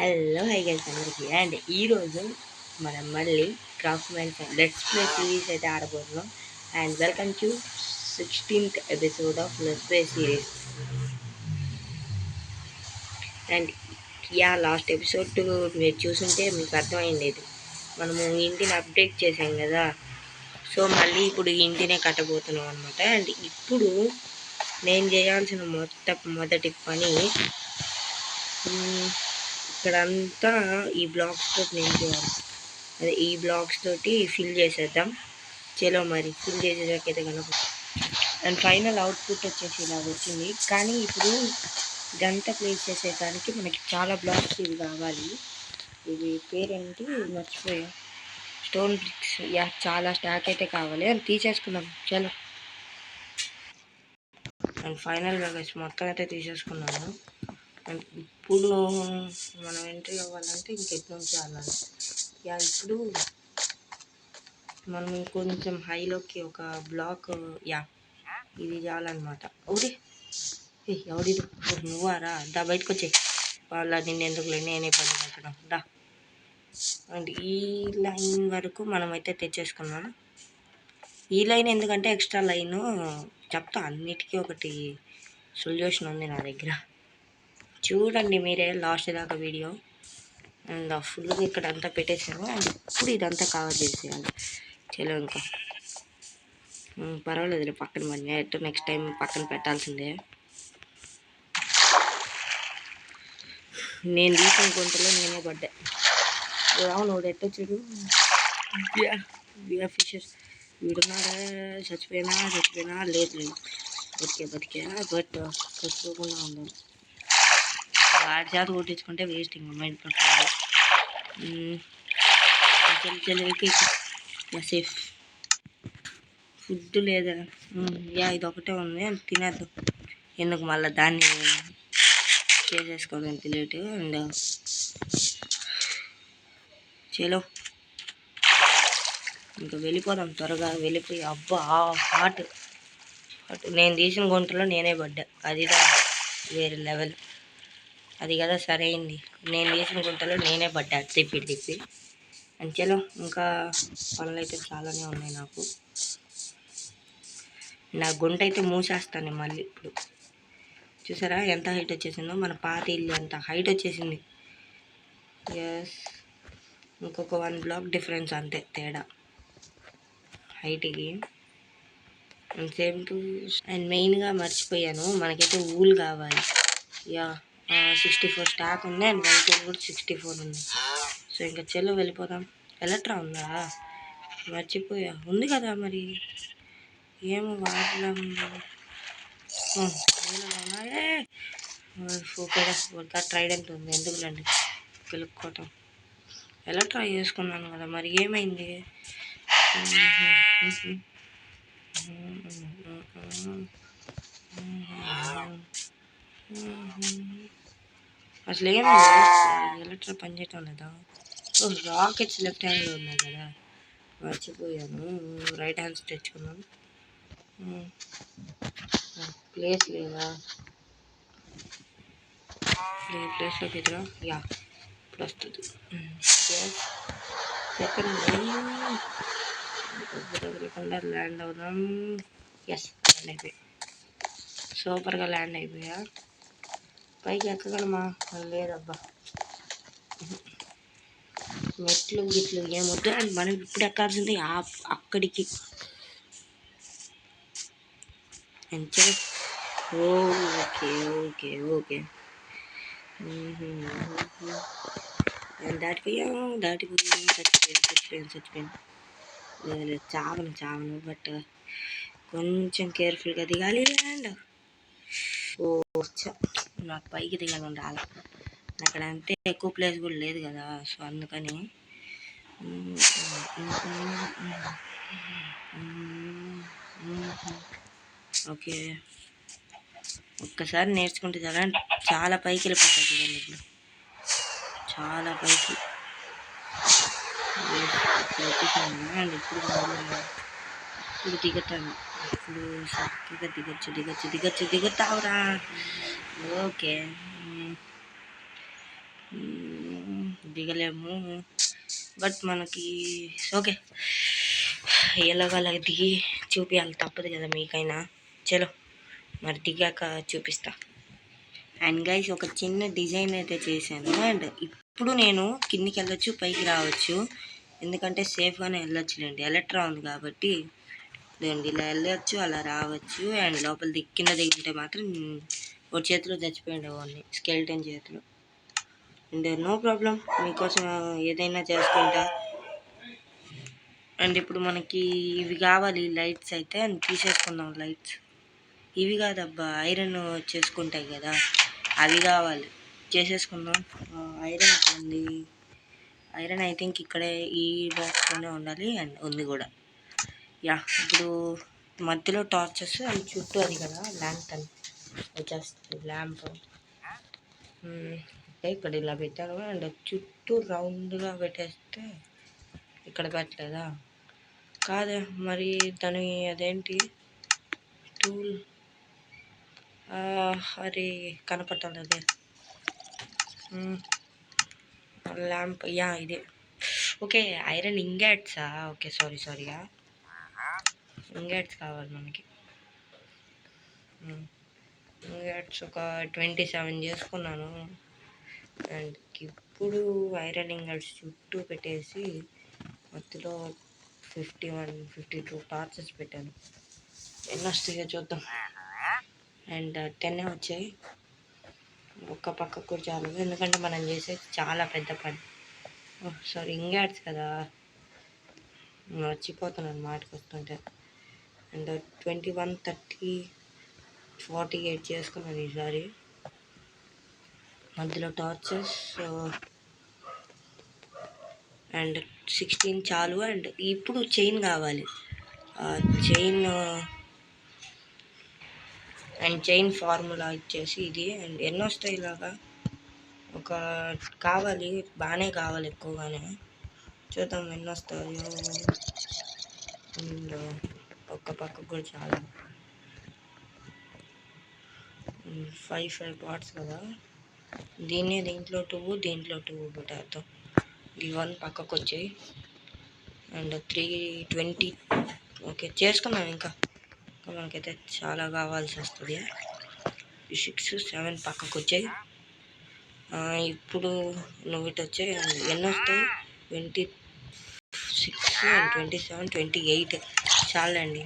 Hello hi guys అందరికీ and ఈరోజు మనం మళ్ళీ craft man let's play series అయితే ఆడబోతున్నాం. And welcome to 16th episode of let's play series. And last episode మీరు చూసుంటే మీకు అర్థమైంది. మనము ఇంటిని అప్డేట్ చేసాం కదా, సో మళ్ళీ ఇప్పుడు ఇంటినే కట్టబోతున్నాం అనమాట. అండ్ ఇప్పుడు నేను చేయాల్సిన మొదటి పని ఇక్కడంతా ఈ బ్లాక్స్ తోటి నింపేయాలి. అదే ఈ బ్లాక్స్ తోటి ఫిల్ చేసేద్దాం. చలో మరి ఫిల్ చేసేదాకైతే కనుక. అండ్ ఫైనల్ అవుట్పుట్ వచ్చేసి ఇలా వచ్చింది. కానీ ఇప్పుడు ఇదంతా ప్లేస్ చేసేదానికి మనకి చాలా బ్లాక్స్ ఇవి కావాలి. ఇవి పేరేంటి మర్చిపోయా. Stone bricks. చాలా స్టాక్ అయితే కావాలి. అది తీసేసుకుందాం చలో. అండ్ ఫైనల్గా మొత్తం అయితే తీసేసుకున్నాను. అండ్ ఇప్పుడు మనం ఎంట్రీ అవ్వాలంటే ఇంకెట్ నుంచి వెళ్ళాలి. ఇప్పుడు మనం ఇంకొంచెం హైలోకి ఒక బ్లాక్ ఇది చాలన్నమాట. ఓకే ఎవడిది నువ్వారా? దా బయటకు వచ్చే వాళ్ళ నిన్ను ఎందుకు లేని నేనే పని పెట్టడం దా. అండ్ ఈ లైన్ వరకు మనమైతే తెచ్చేసుకున్నాం. ఈ లైన్ ఎందుకంటే ఎక్స్ట్రా లైను చెప్తా, అన్నిటికీ ఒకటి సొల్యూషన్ ఉంది నా దగ్గర. చూడండి మీరే లాస్ట్ దాకా వీడియో. అండ్ ఫుల్గా ఇక్కడ అంతా పెట్టేసాము. అండ్ ఇప్పుడు ఇదంతా కవర్ చేసేయాలి. చలో ఇంకా పర్వాలేదు పక్కన మరి ఎట్టు నెక్స్ట్ టైం పక్కన పెట్టాల్సిందే. నేను తీసిన గుంటలో నేనే పడ్డా. అవును ఎట్టొచ్చాడు ఫిషెస్. వీడున్నాడా? చచ్చిపోయినా లేదు బతికే బట్ చచ్చిపోకుండా ఉండాలి. వాడి చేత కొట్టించుకుంటే వేస్ట్ ఇంకా మైండ్ పడుతుంది. సేఫ్ ఫుడ్ లేదా? ఇది ఒకటే ఉంది అని తినేద్దాం. ఎందుకు మళ్ళీ దాన్ని చేసేసుకోవడం తెలియదు. అండ్ చలో ఇంకా వెళ్ళిపోదాం, త్వరగా వెళ్ళిపోయి. అబ్బా హాట్ నేను తీసిన గుంటలో నేనే పడ్డా. అది వేరే లెవెల్. అది కదా సరైంది. నేను తీసిన గుంటలో నేనే పడ్డా తిప్పి. అని చలో ఇంకా పనులు అయితే చాలానే ఉన్నాయి నాకు. నా గుంట అయితే మూసేస్తాను మళ్ళీ. ఇప్పుడు చూసారా ఎంత హైట్ వచ్చేసిందో. మన పాత ఇల్లు ఎంత హైట్ వచ్చేసింది. ఇంకొక 1 బ్లాక్ డిఫరెన్స్ అంతే తేడా హైట్కి. Same to. అండ్ మెయిన్గా మర్చిపోయాను, మనకైతే ఊల్ కావాలి. 64 స్టాక్ ఉంది. అండ్ వైట్ కూడా 64 ఉంది. సో ఇంకా చెల్లో వెళ్ళిపోదాం. ఎలక్ట్రా ఉందా? మర్చిపోయా. ఉంది కదా మరి. ఏమో వాటిలో ఒక ట్రైడెంట్ ఉంది. ఎందుకులండి పిలుక్కోవటం. ఎలా ట్రై చేసుకున్నాను కదా మరి ఏమైంది? అసలు ఏమైంది? ఎలక్ట్రా పనిచేయటం లేదా? రాకెట్స్ లెఫ్ట్ హ్యాండ్లో ఉన్నాయి కదా, మర్చిపోయాను. రైట్ హ్యాండ్స్ తెచ్చుకున్నాను. ప్లేస్ లేదా? ప్లేస్లోకి ఎదురా ఇప్పుడు వస్తుంది. సెకండ్ వదలకుండా ల్యాండ్ అవుదాం. ల్యాండ్ అయిపోయి సూపర్గా ల్యాండ్ అయిపోయా. పైకి ఎక్కగలమా? లేదబ్బా, మెట్లు గిట్లు ఏమొద్దు. అండ్ మనం ఇప్పుడు ఎక్కాల్సింది అక్కడికి. ఓకే దాటిపోయాను. చచ్చిపోయాను. లేదు చావను. బట్ కొంచెం కేర్ఫుల్గా దిగాలి. అండ్ నాకు పైకి దిగాలని రాలి. అక్కడ అంతే ఎక్కువ ప్లేస్ కూడా లేదు కదా, సో అందుకని. ఓకే ఒక్కసారి నేర్చుకుంటే చాలా పైకి వెళ్ళిపోతుంది. ఇప్పుడు చాలా పైకి వచ్చేసాను. అండ్ ఇప్పుడు దిగుతాను. ఇప్పుడు చక్కగా దిగొచ్చుతావురా. ఓకే దిగలేము, బట్ మనకి ఓకే ఎలాగలా దిగి చూపించాలి, తప్పదు కదా మీకైనా. చలో మరి దిగాక చూపిస్తా. అండ్ గైస్ ఒక చిన్న డిజైన్ అయితే చేశాను. అండ్ ఇప్పుడు నేను కిందికి వెళ్ళొచ్చు, పైకి రావచ్చు, ఎందుకంటే సేఫ్గానే వెళ్ళొచ్చులేండి. ఎలక్ట్రా ఉంది కాబట్టి లేండి, ఇలా వెళ్ళొచ్చు, అలా రావచ్చు. అండ్ లోపల కింద దిగుంటే మాత్రం ఒక చేతిలో చచ్చిపోయిండేవాడిని, స్కెల్టన్ చేతిలో. అండ్ నో ప్రాబ్లం, మీకోసం ఏదైనా చేసుకుంటా. అండ్ ఇప్పుడు మనకి ఇవి కావాలి లైట్స్ అయితే, అని తీసేసుకుందాం లైట్స్. ఇవి కాదబ్బా, ఐరన్ చేసుకుంటాయి కదా, అవి కావాలి, చేసేసుకుందాం. ఐరన్ ఉంది, ఐరన్ ఐ థింక్ ఇక్కడే ఈ బాక్స్లోనే ఉండాలి. అండ్ ఉంది కూడా. యా, ఇప్పుడు మధ్యలో టార్చెస్ అండ్ చుట్టూ అది కదా ల్యాంప్ అని వచ్చేస్తుంది, ల్యాంప్. ఇక్కడ ఇలా పెట్టాను. అండ్ చుట్టూ రౌండ్గా పెట్టేస్తే, ఇక్కడ పెట్టలేదా కాదే మరి దాని అదేంటి టూల్, అది కనపట్టాలి అదే ల్యాంప్. యా ఇదే. ఓకే ఐరన్ ఇంగాట్సా, ఓకే సారీగా, ఇంగాట్స్ కావాలి మనకి. ఇంగాట్స్ ఒక 27 చేసుకున్నాను. అండ్ ఇప్పుడు ఐరన్ ఇంగాట్స్ చుట్టూ పెట్టేసి మధ్యలో 52 టార్చెస్ పెట్టాను. ఎన్ని వస్తాయో చూద్దాం. అండ్ 10 వచ్చాయి. ఒక్క పక్కకు కూడా చాలు, ఎందుకంటే మనం చేసేది చాలా పెద్ద పని. సారీ ఇంగాట్స్ కదా, మర్చిపోతున్నాను మాటకు వస్తుంటే. అండ్ 21, 30, 48 చేసుకున్నాను ఈసారి. మధ్యలో టార్చెస్ అండ్ 16 చాలు. అండ్ ఇప్పుడు చైన్ కావాలి, చైన్ అండ్ చైన్ ఫార్ములా ఇచ్చేసి ఇది. అండ్ ఎన్ని వస్తాయి ఇలాగా, ఒక కావాలి, బాగానే కావాలి, ఎక్కువగానే. చూద్దాం ఎన్ని వస్తాయో. అండ్ ఒక్క పక్కకు కూడా చాలా 5 పార్ట్స్ కదా, దీంట్లో 2 పెట్టేద్దాం. ఈ 1 పక్కకు వచ్చాయి. అండ్ 320 ఓకే చేసుకున్నాం. ఇంకా మనకైతే చాలా కావాల్సి వస్తుంది. 6, 7 పక్కకు వచ్చాయి. ఇప్పుడు నువ్వు ఇటు వచ్చాయి. ఎన్ని వస్తాయి, 26 అండ్ 27, 28 చాలండి.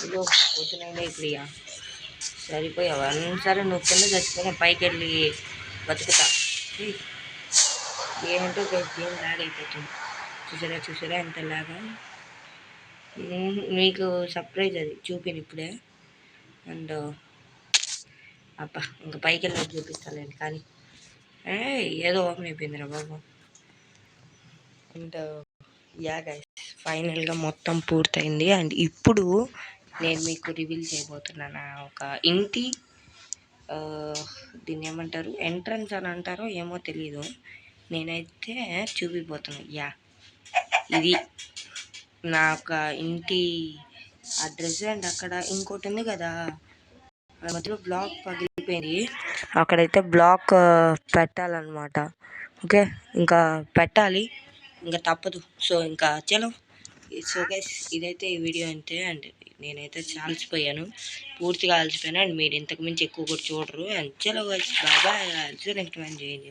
ఇదో పోతున్నాయి ఇప్పుడు. ఇక సరిపోయావు, సరే నువ్వు కింద చచ్చిపోయినా పైకి వెళ్ళి బతుకుతా. ఏంటో గేమ్ లాగ్ అయిపోతుంది. చూసారా ఎంత లాగా. మీకు సర్ప్రైజ్ అది చూపిను ఇప్పుడే. అండ్ అబ్బా ఇంకా పైకి వెళ్ళి చూపిస్తానండి, కానీ ఏదో ఓపెన్ అయిపోయిందిరా బాబు. అండ్ యా గైస్, ఫైనల్గా మొత్తం పూర్తయింది. అండ్ ఇప్పుడు నేను మీకు రివీల్ చేయబోతున్నాను ఒక ఇంటి, దీన్ని ఏమంటారు, ఎంట్రన్స్ అని అంటారో ఏమో తెలీదు, నేనైతే చూపిపోతున్నాను. యా ఇది నా ఒక ఇంటి అడ్రస్. అండ్ అక్కడ ఇంకోటి ఉంది కదా, మధ్యలో బ్లాక్ పగిలిపోయింది, అక్కడైతే బ్లాక్ పెట్టాలన్నమాట. ఓకే ఇంకా పెట్టాలి, ఇంకా తప్పదు. సో ఇంకా చలో. సో గైస్ ఇదైతే ఈ వీడియో అంతే. అండ్ నేనైతే చాలిసిపోయాను, పూర్తిగా అలసిపోయాను. అండ్ మీరు ఇంతకు మించి ఎక్కువ కూడా చూడరు. అండ్ చలో guys, bye bye. Next time చేయండి.